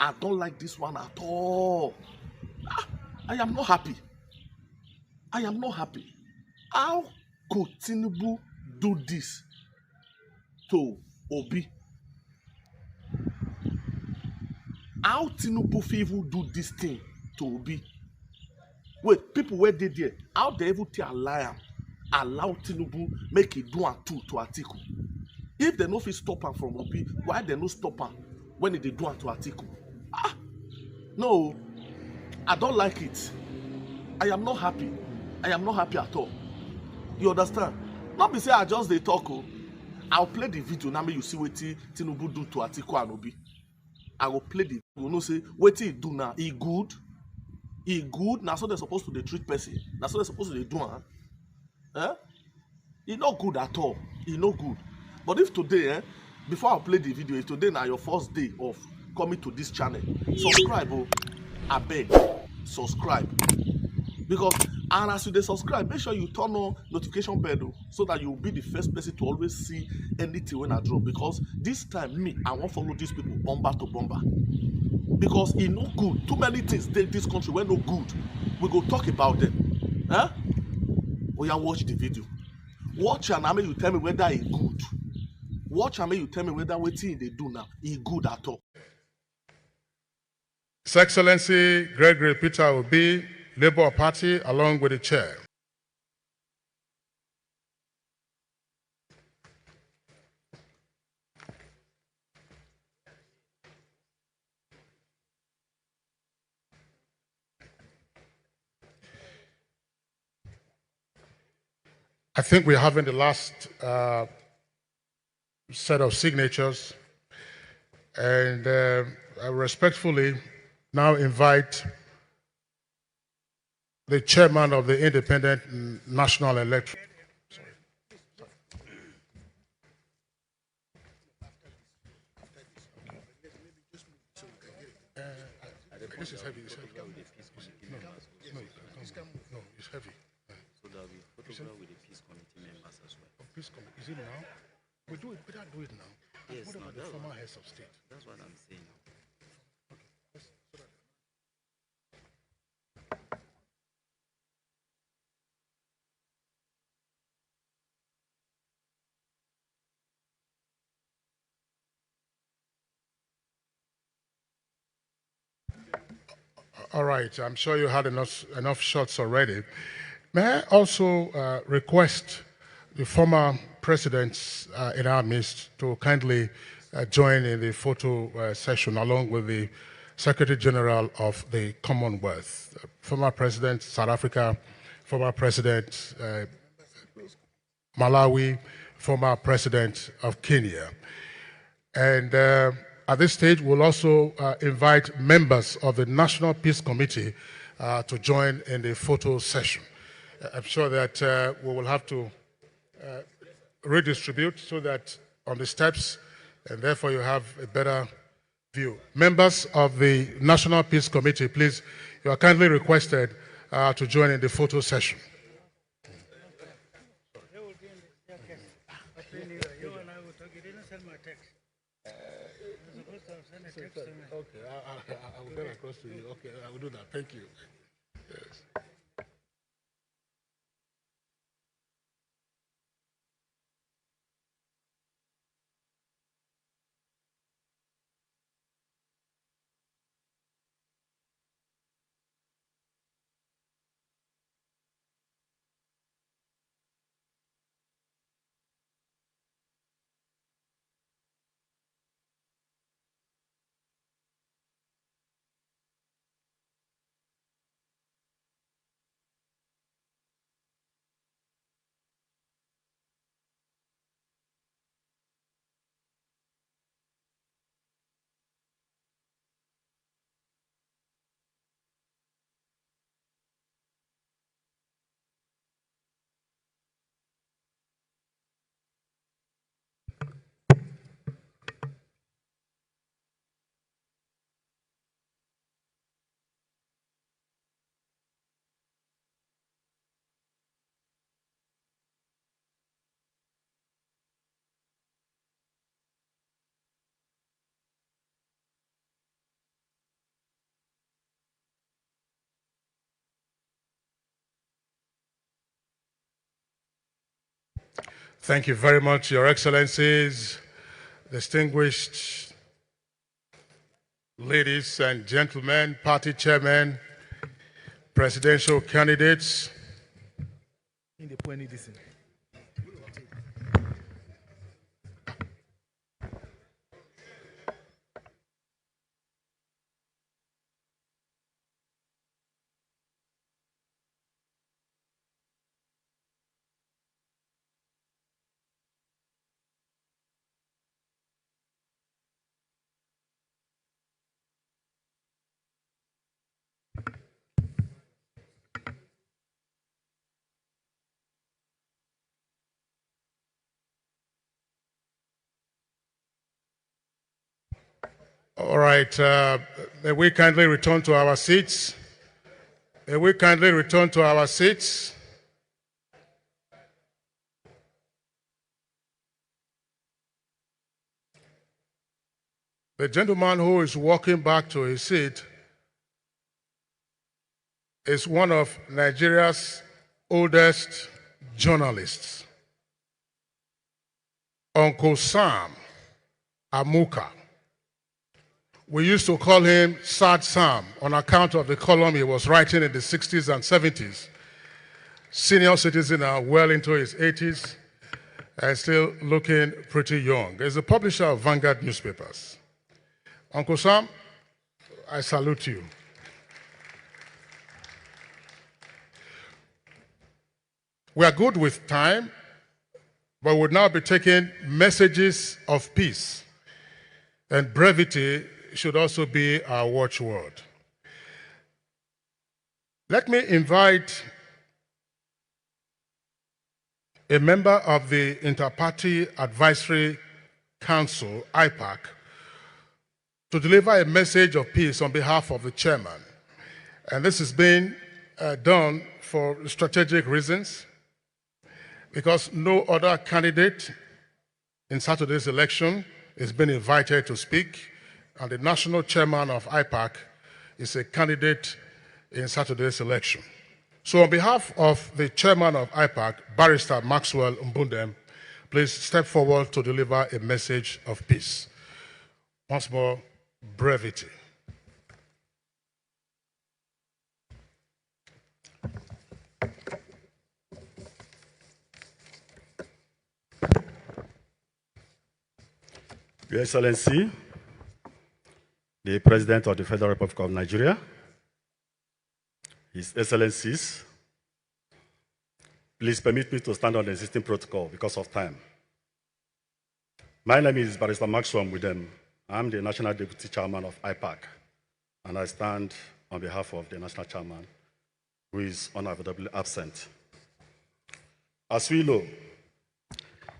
I don't like this one at all. I am not happy. I am not happy. How could Tinubu do this to Obi? How Tinubu fit even do this thing to Obi? Wait, people wey dey there, how they even take allow Tinubu make e do am too to Atiku? If they no fit stop am from Obi, why they no stop am when e dey do am to Atiku? No, I don't like it. I am not happy. I am not happy at all. You understand? Not be say I just dey talk o. I'll play the video now make you see wetin Tinubu do to Atiku and Obi. I go play the you know say wetin he do now, e good. E good. Na so they supposed to dey treat person. Na so they supposed to dey do am. E no good at all. E no good. But if today, before I play the video, if today na your first day of coming to this channel, subscribe o. Abeg, subscribe. Because and as you dey subscribe, make sure you turn on notification bell o, so that you will be the first person to always see anything when I drop. Because this time me, I wan follow these people bumper to bumper. Because e no good. Too many things dey this country wey no good. We go talk about them. Oya, watch the video. Watch am and make you tell me whether e good. Watch am make you tell me whether wetin e dey do now e good at all. His Excellency Gregory Peter Obi, Labour Party, along with the chair. I think we're having the last set of signatures, and I respectfully now invite the chairman of the Independent National Electoral. This is heavy. It's heavy. No, it's heavy. So that we photograph with the peace committee members as well. Peace committee. Is it now? We do it. We don't do it now. Yes, what about the former heads of state? That's what I'm saying. All right. I'm sure you had enough shots already. May I also request the former presidents in our midst to kindly join in the photo session along with the Secretary General of the Commonwealth, former President South Africa, former President Malawi, former President of Kenya. And at this stage, we'll also invite members of the National Peace Committee to join in the photo session. I'm sure that we will have to redistribute so that on the steps, and therefore you have a better view. Members of the National Peace Committee, please, you are kindly requested to join in the photo session. Okay, I will get across to you. Okay, I will do that. Thank you. Yes. Thank you very much, Your Excellencies, distinguished ladies and gentlemen, party chairmen, presidential candidates. All right, may we kindly return to our seats. May we kindly return to our seats. The gentleman who is walking back to his seat is one of Nigeria's oldest journalists, Uncle Sam Amuka. We used to call him Sad Sam on account of the column he was writing in the 60s and 70s. Senior citizen now, well into his 80s, and still looking pretty young. He's a publisher of Vanguard newspapers. Uncle Sam, I salute you. We are good with time, but we'll now be taking messages of peace, and brevity should also be our watchword. Let me invite a member of the Inter-Party Advisory Council, IPAC, to deliver a message of peace on behalf of the chairman. And this is being done for strategic reasons, because no other candidate in Saturday's election is being invited to speak, and the national chairman of IPAC is a candidate in Saturday's election. So on behalf of the chairman of IPAC, Barrister Maxwell Mbundem, please step forward to deliver a message of peace. Once more, brevity. Your Excellency, the President of the Federal Republic of Nigeria, His Excellencies, please permit me to stand on the existing protocol because of time. My name is Barrister Maxwell Mbundem. I'm the National Deputy Chairman of IPAC, and I stand on behalf of the National Chairman, who is unavoidably absent. As we know,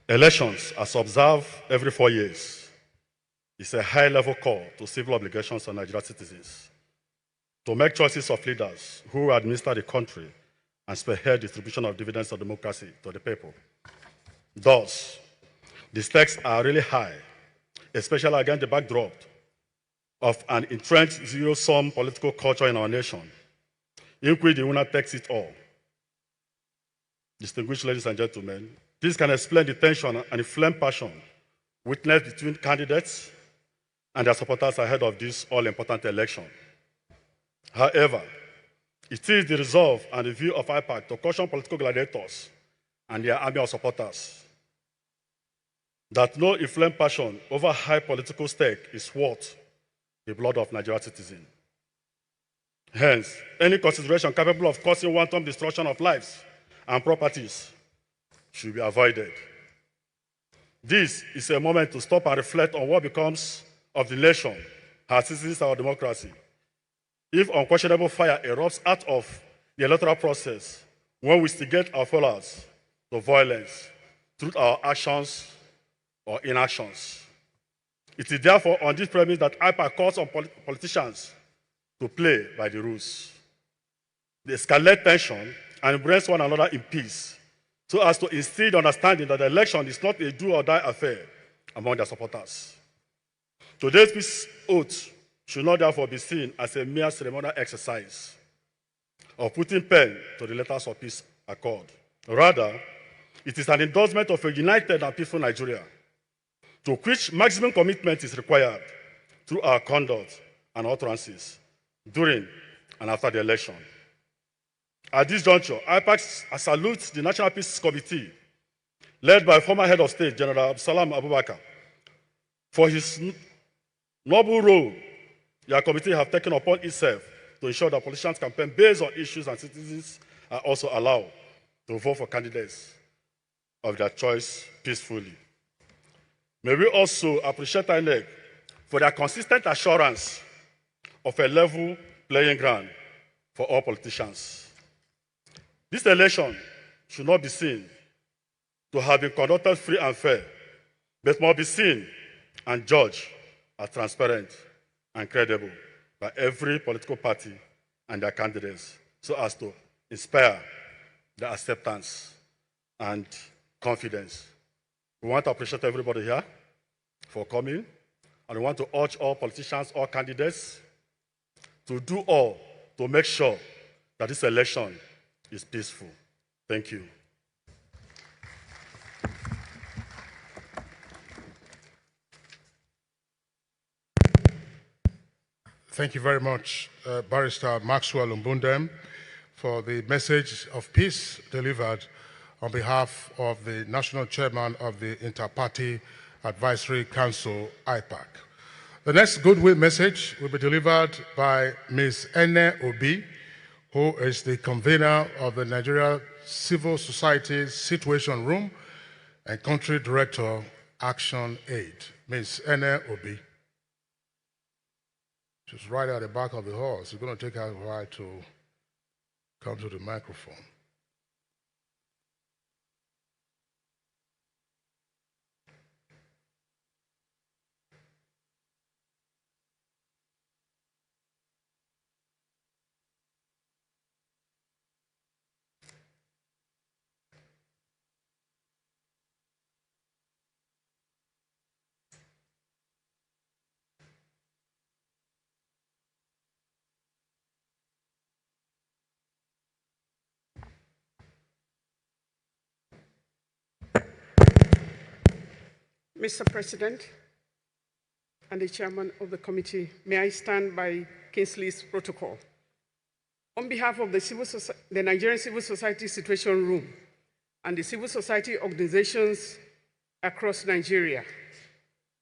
elections, as observed every 4 years, is a high-level call to civil obligations on Nigerian citizens to make choices of leaders who will administer the country and spearhead distribution of dividends of democracy to the people. Thus, the stakes are really high, especially against the backdrop of an entrenched zero-sum political culture in our nation, in which the winner takes it all. Distinguished ladies and gentlemen, this can explain the tension and inflamed passion witnessed between candidates and their supporters ahead of this all-important election. However, it is the resolve and the view of IPAC to caution political gladiators and their army of supporters that no inflamed passion over high political stake is worth the blood of Nigerian citizens. Hence, any consideration capable of causing wanton destruction of lives and properties should be avoided. This is a moment to stop and reflect on what becomes of the nation, our citizens, our democracy, if unquestionable fire erupts out of the electoral process when we instigate our followers to violence through our actions or inactions. It is therefore on this premise that IPAC calls on politicians to play by the rules. They escalate tension and embrace one another in peace, so as to instill the understanding that the election is not a do-or-die affair among their supporters. Today's peace oath should not therefore be seen as a mere ceremonial exercise of putting pen to the letters of peace accord. Rather, It is an endorsement of a united and peaceful Nigeria, to which maximum commitment is required through our conduct and utterances during and after the election. At this juncture, IPAC salutes the National Peace Committee, led by former head of state, General Absalam Abubakar, for his noble role your committee have taken upon itself to ensure that politicians campaign based on issues and citizens are also allowed to vote for candidates of their choice peacefully. May we also appreciate INEC for their consistent assurance of a level playing ground for all politicians. This election should not be seen to have been conducted free and fair, but must be seen and judged as transparent and credible by every political party and their candidates, so as to inspire the acceptance and confidence. We want to appreciate everybody here for coming, and we want to urge all politicians, all candidates, to do all to make sure that this election is peaceful. Thank you. Thank you very much, Barrister Maxwell Mbundem, for the message of peace delivered on behalf of the National Chairman of the Inter-Party Advisory Council, IPAC. The next goodwill message will be delivered by Ms. Ene Obi, who is the convener of the Nigeria Civil Society Situation Room and Country Director, Action Aid. Ms. Ene Obi. She's right at the back of the hall. It's going to take her a while to come to the microphone. Mr. President and the chairman of the committee, may I stand by Kingsley's protocol. On behalf of the Nigerian Civil Society Situation Room and the civil society organizations across Nigeria,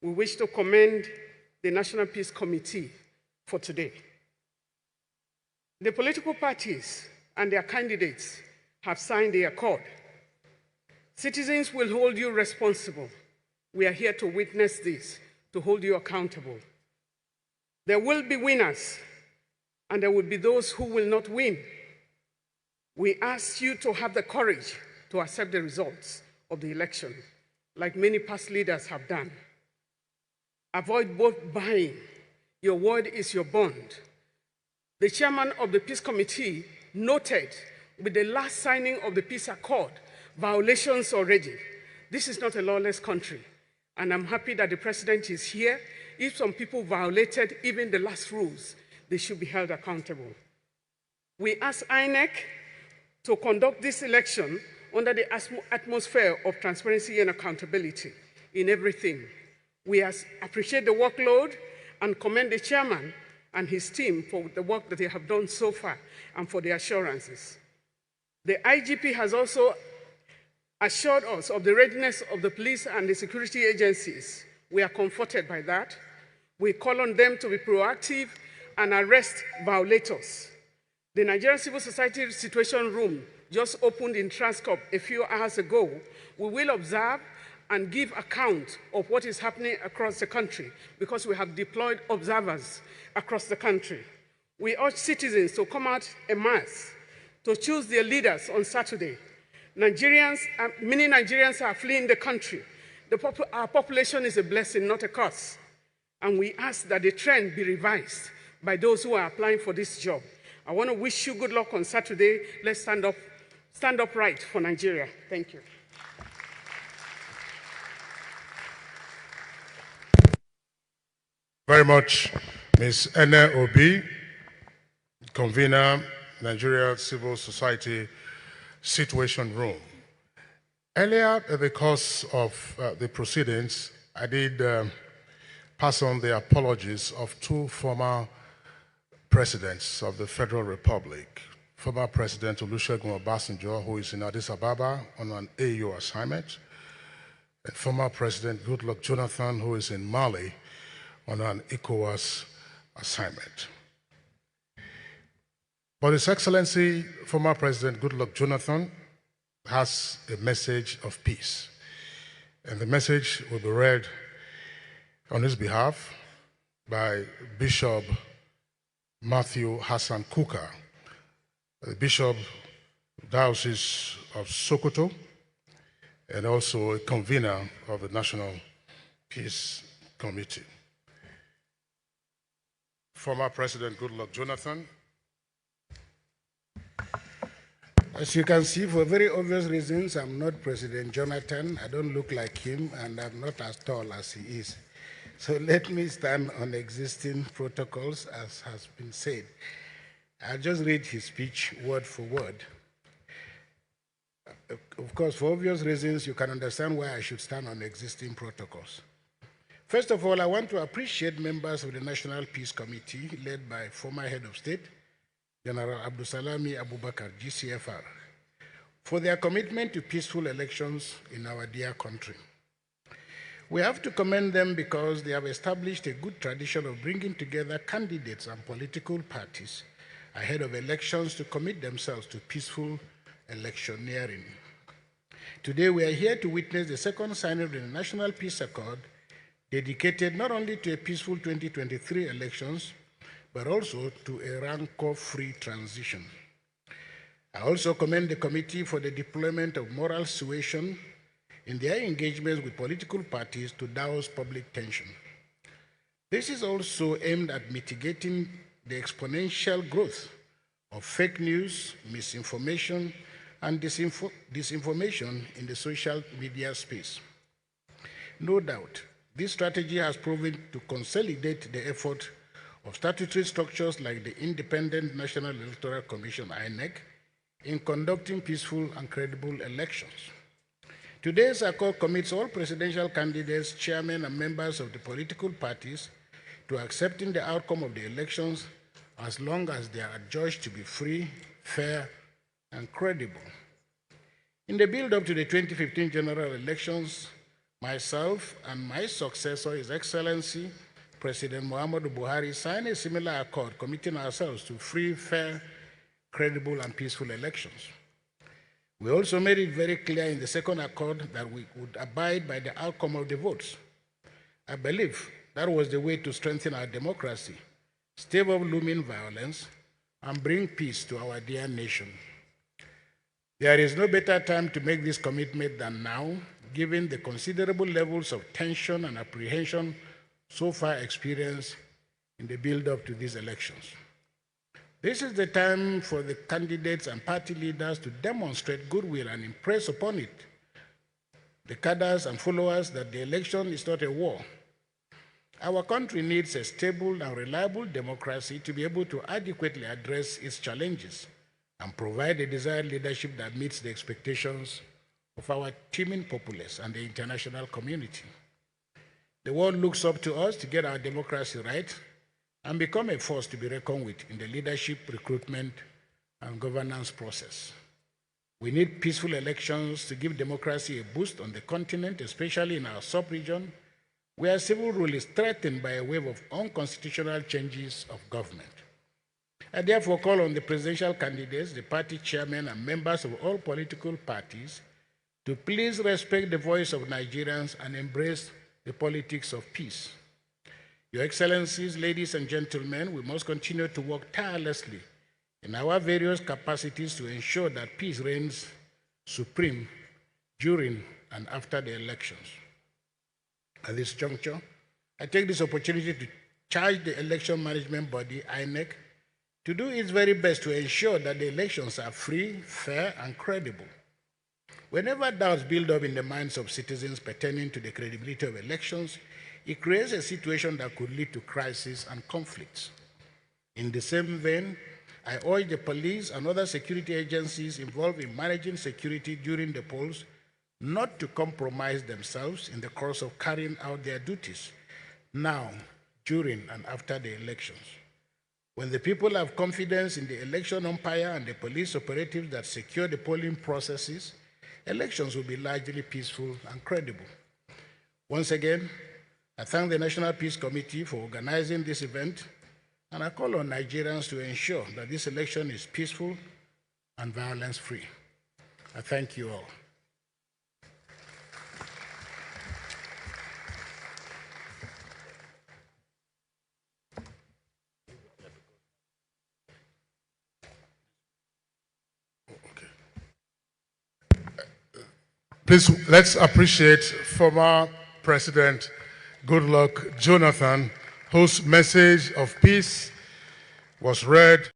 we wish to commend the National Peace Committee for today. The political parties and their candidates have signed the accord. Citizens will hold you responsible. We are here to witness this, to hold you accountable. There will be winners, and there will be those who will not win. We ask you to have the courage to accept the results of the election, like many past leaders have done. Avoid vote buying. Your word is your bond. The chairman of the Peace Committee noted with the last signing of the peace accord, violations already. This is not a lawless country. And I'm happy that the president is here. If some people violated even the last rules, they should be held accountable. We ask INEC to conduct this election under the atmosphere of transparency and accountability in everything. We appreciate the workload and commend the chairman and his team for the work that they have done so far and for the assurances. The IGP has also assured us of the readiness of the police and the security agencies. We are comforted by that. We call on them to be proactive and arrest violators. The Nigerian Civil Society Situation Room just opened in Transcorp a few hours ago. We will observe and give account of what is happening across the country because we have deployed observers across the country. We urge citizens to come out en masse to choose their leaders on Saturday. Many Nigerians are fleeing the country. Our population is a blessing, not a curse. And we ask that the trend be revised by those who are applying for this job. I want to wish you good luck on Saturday. Let's stand up right for Nigeria. Thank you. Very much, Ms. Ene Obi, convener, Nigeria Civil Society Situation Room. Earlier, in the course of the proceedings, I did pass on the apologies of two former presidents of the Federal Republic. Former President Olusegun Obasanjo, who is in Addis Ababa on an AU assignment, and former President Goodluck Jonathan, who is in Mali on an ECOWAS assignment. But His Excellency, former President Goodluck Jonathan, has a message of peace. And the message will be read on his behalf by Bishop Matthew Hassan Kuka, the Bishop Diocese of Sokoto, and also a convener of the National Peace Committee. Former President Goodluck Jonathan. As you can see, for very obvious reasons, I'm not President Jonathan. I don't look like him, and I'm not as tall as he is. So let me stand on existing protocols, as has been said. I'll just read his speech word for word. Of course, for obvious reasons, you can understand why I should stand on existing protocols. First of all, I want to appreciate members of the National Peace Committee, led by former Head of State, General Abdusalami Abubakar, GCFR, for their commitment to peaceful elections in our dear country. We have to commend them because they have established a good tradition of bringing together candidates and political parties ahead of elections to commit themselves to peaceful electioneering. Today, we are here to witness the second signing of the National Peace Accord, dedicated not only to a peaceful 2023 elections, but also to a rancor-free transition. I also commend the committee for the deployment of moral suasion in their engagements with political parties to douse public tension. This is also aimed at mitigating the exponential growth of fake news, misinformation, and disinformation in the social media space. No doubt, this strategy has proven to consolidate the effort of statutory structures like the Independent National Electoral Commission, INEC, in conducting peaceful and credible elections. Today's accord commits all presidential candidates, chairmen, and members of the political parties to accepting the outcome of the elections as long as they are adjudged to be free, fair, and credible. In the build-up to the 2015 general elections, myself and my successor, His Excellency, President Muhammadu Buhari, signed a similar accord committing ourselves to free, fair, credible, and peaceful elections. We also made it very clear in the second accord that we would abide by the outcome of the votes. I believe that was the way to strengthen our democracy, stave off looming violence, and bring peace to our dear nation. There is no better time to make this commitment than now, given the considerable levels of tension and apprehension so far experienced in the build-up to these elections. This is the time for the candidates and party leaders to demonstrate goodwill and impress upon it the cadres and followers that the election is not a war. Our country needs a stable and reliable democracy to be able to adequately address its challenges and provide a desired leadership that meets the expectations of our teeming populace and the international community. The world looks up to us to get our democracy right and become a force to be reckoned with in the leadership, recruitment, and governance process. We need peaceful elections to give democracy a boost on the continent, especially in our sub-region, where civil rule is threatened by a wave of unconstitutional changes of government. I therefore call on the presidential candidates, the party chairmen, and members of all political parties to please respect the voice of Nigerians and embrace the politics of peace. Your Excellencies, ladies and gentlemen, we must continue to work tirelessly in our various capacities to ensure that peace reigns supreme during and after the elections. At this juncture, I take this opportunity to charge the election management body, INEC, to do its very best to ensure that the elections are free, fair, and credible. Whenever doubts build up in the minds of citizens pertaining to the credibility of elections, it creates a situation that could lead to crisis and conflicts. In the same vein, I urge the police and other security agencies involved in managing security during the polls not to compromise themselves in the course of carrying out their duties, now, during, and after the elections. When the people have confidence in the election umpire and the police operatives that secure the polling processes, elections will be largely peaceful and credible. Once again, I thank the National Peace Committee for organizing this event, and I call on Nigerians to ensure that this election is peaceful and violence-free. I thank you all. Please, let's appreciate former President Goodluck Jonathan, whose message of peace was read